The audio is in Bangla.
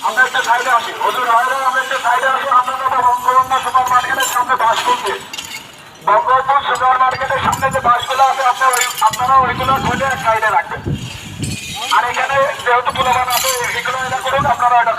আমরা একটা সাইডে আসি, হুজুর ভাইরা আমরা একটা সাইডে আসি। আপনারা বঙ্গবন্ধু সুপার মার্কেটের সামনে বাস করছে, বঙ্গবন্ধু সুপার মার্কেটের সামনে যে বাসগুলো আছে আপনারা ওইগুলো ধরে এক সাইডে রাখবেন। আর এখানে যেহেতু পোলাপান আছে এগুলো এটা করুন, আপনারা এটা